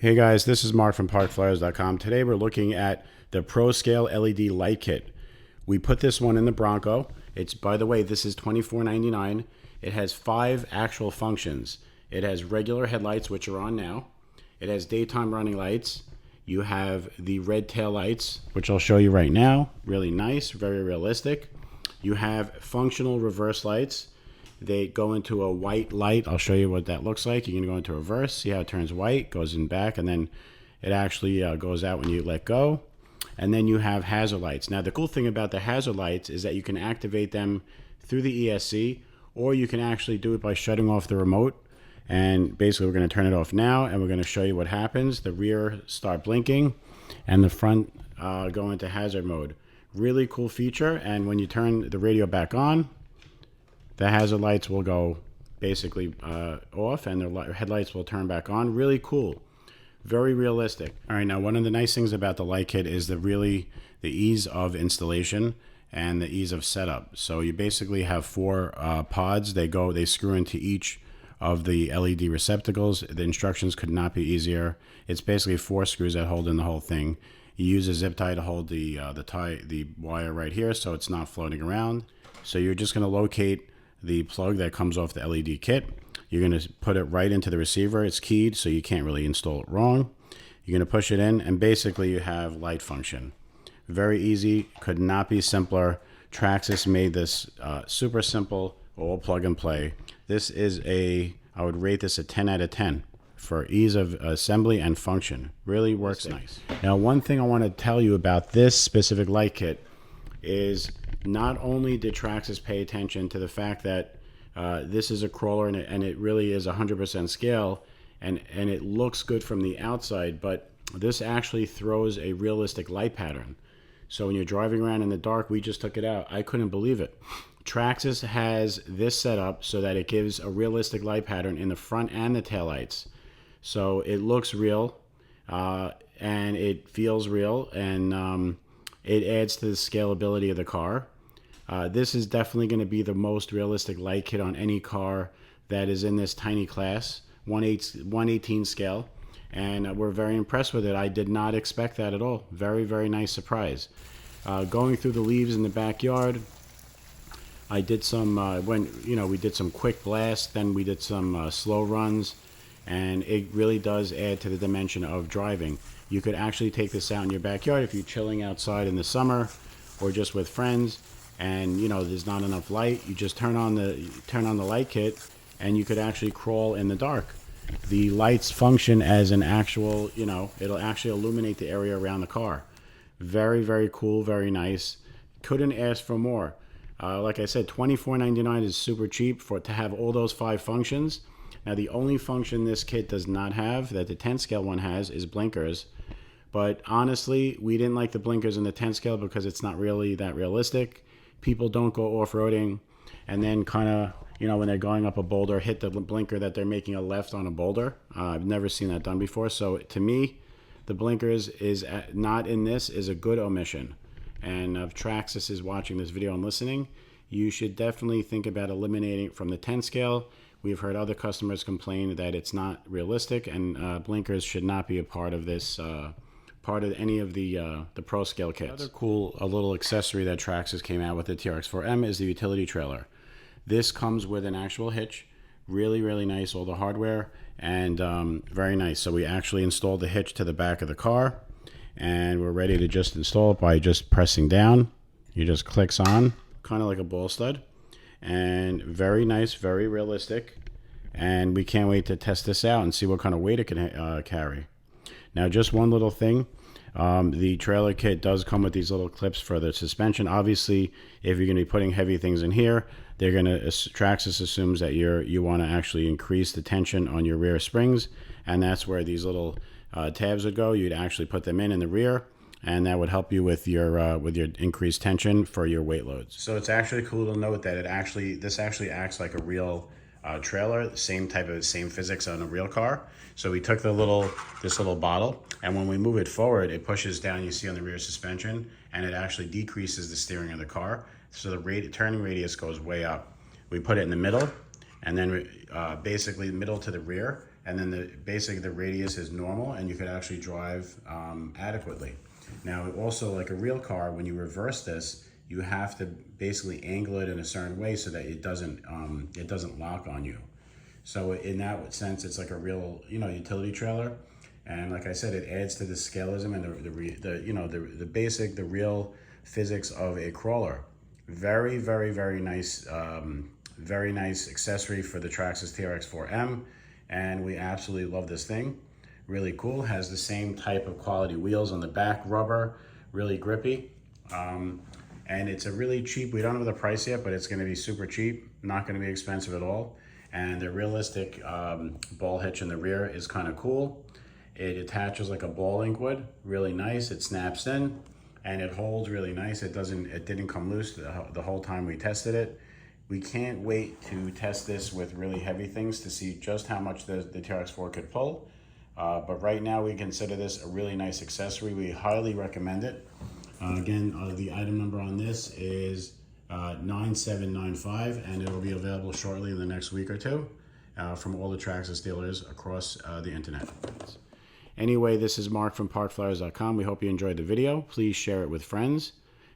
Hey guys, this is Mark from parkflyers.com. Today we're looking at the Pro Scale LED light kit. We put this one in the Bronco. It's, by the way, this is $24.99. It has 5 actual functions. It has regular headlights, which are on now. It has daytime running lights. You have the red tail lights, which I'll show you right now. Really nice, very realistic. You have functional reverse lights. They go into a white light. I'll show you what that looks like. You're going to go into reverse, see how it turns white, goes in back, and then it actually goes out when you let go. And then you have hazard lights. Now, the cool thing about the hazard lights is that you can activate them through the ESC, or you can actually do it by shutting off the remote. And basically, we're going to turn it off now, and we're going to show you what happens. The rear start blinking, and the front go into hazard mode. Really cool feature, and when you turn the radio back on, the hazard lights will go basically off, and the headlights will turn back on. Really cool. Very realistic. All right, now one of the nice things about the light kit is the ease of installation and the ease of setup. So you basically have 4 pods. They screw into each of the LED receptacles. The instructions could not be easier. It's basically 4 screws that hold in the whole thing. You use a zip tie to hold the wire right here so it's not floating around. So you're just going to locate the plug that comes off the LED kit. You're going to put it right into the receiver. It's keyed, so you can't really install it wrong. You're going to push it in, and basically you have light function. Very easy, could not be simpler. Traxxas made this super simple, all plug and play. This is I would rate this a 10 out of 10 for ease of assembly and function. Really works nice. Now, one thing I want to tell you about this specific light kit is not only did Traxxas pay attention to the fact that this is a crawler and it really is 100% scale and it looks good from the outside, but this actually throws a realistic light pattern. So when you're driving around in the dark, we just took it out. I couldn't believe it. Traxxas has this set up so that it gives a realistic light pattern in the front and the tail lights. So it looks real and it feels real, and it adds to the scalability of the car. This is definitely going to be the most realistic light kit on any car that is in this tiny class, 1/18 scale, and we're very impressed with it. I did not expect that at all. Very, very nice surprise. Going through the leaves in the backyard, I did some, we did some quick blasts, then we did some slow runs, and it really does add to the dimension of driving. You could actually take this out in your backyard if you're chilling outside in the summer or just with friends, and there's not enough light. You just turn on the light kit, and you could actually crawl in the dark. The lights function as an actual, it'll actually illuminate the area around the car. Very, very cool, very nice. Couldn't ask for more. Like I said, $24.99 is super cheap to have all those 5 functions. Now, the only function this kit does not have that the 10 scale one has is blinkers. But honestly, we didn't like the blinkers in the 10 scale because it's not really that realistic. People don't go off-roading and then kind of, when they're going up a boulder, hit the blinker that they're making a left on a boulder. I've never seen that done before. So to me, the blinkers is not in this is a good omission. And if Traxxas is watching this video and listening, you should definitely think about eliminating it from the 10 scale. We've heard other customers complain that it's not realistic, and blinkers should not be a part of this, part of any of the Pro Scale kits. Another cool little accessory that Traxxas came out with the TRX4-M is the utility trailer. This comes with an actual hitch. Really, really nice, all the hardware, and very nice. So we actually installed the hitch to the back of the car, and we're ready to just install it by just pressing down. You just clicks on, kind of like a ball stud, and very nice, very realistic, and we can't wait to test this out and see what kind of weight it can carry. Now, just one little thing, the trailer kit does come with these little clips for the suspension. Obviously, if you're going to be putting heavy things in here, Traxxas assumes that you want to actually increase the tension on your rear springs, and that's where these little tabs would go. You'd actually put them in the rear, and that would help you with your increased tension for your weight loads. So it's actually cool to note that this actually acts like a real trailer, same physics on a real car. So we took this little bottle, and when we move it forward, it pushes down, you see on the rear suspension, and it actually decreases the steering of the car. So the turning radius goes way up. We put it in the middle, and then basically middle to the rear, and then basically the radius is normal, and you could actually drive adequately. Now, also, like a real car, when you reverse this, you have to basically angle it in a certain way so that it doesn't lock on you. So in that sense, it's like a real, utility trailer. And like I said, it adds to the scaleism and the real physics of a crawler. Very, very, very nice accessory for the Traxxas TRX4-M, and we absolutely love this thing. Really cool. Has the same type of quality wheels on the back, rubber, really grippy. And it's a really cheap, we don't know the price yet, but it's going to be super cheap, not going to be expensive at all. And the realistic ball hitch in the rear is kind of cool. It attaches like a ball link would, really nice. It snaps in and it holds really nice. It didn't come loose the whole time we tested it. We can't wait to test this with really heavy things to see just how much the TRX4 could pull. But right now we consider this a really nice accessory. We highly recommend it. Again, the item number on this is 9795, and it will be available shortly in the next week or two from all the Traxxas dealers across the internet. Anyway, this is Mark from parkflyers.com. We hope you enjoyed the video. Please share it with friends,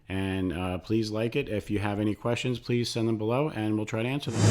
and please like it. If you have any questions, please send them below, and we'll try to answer them.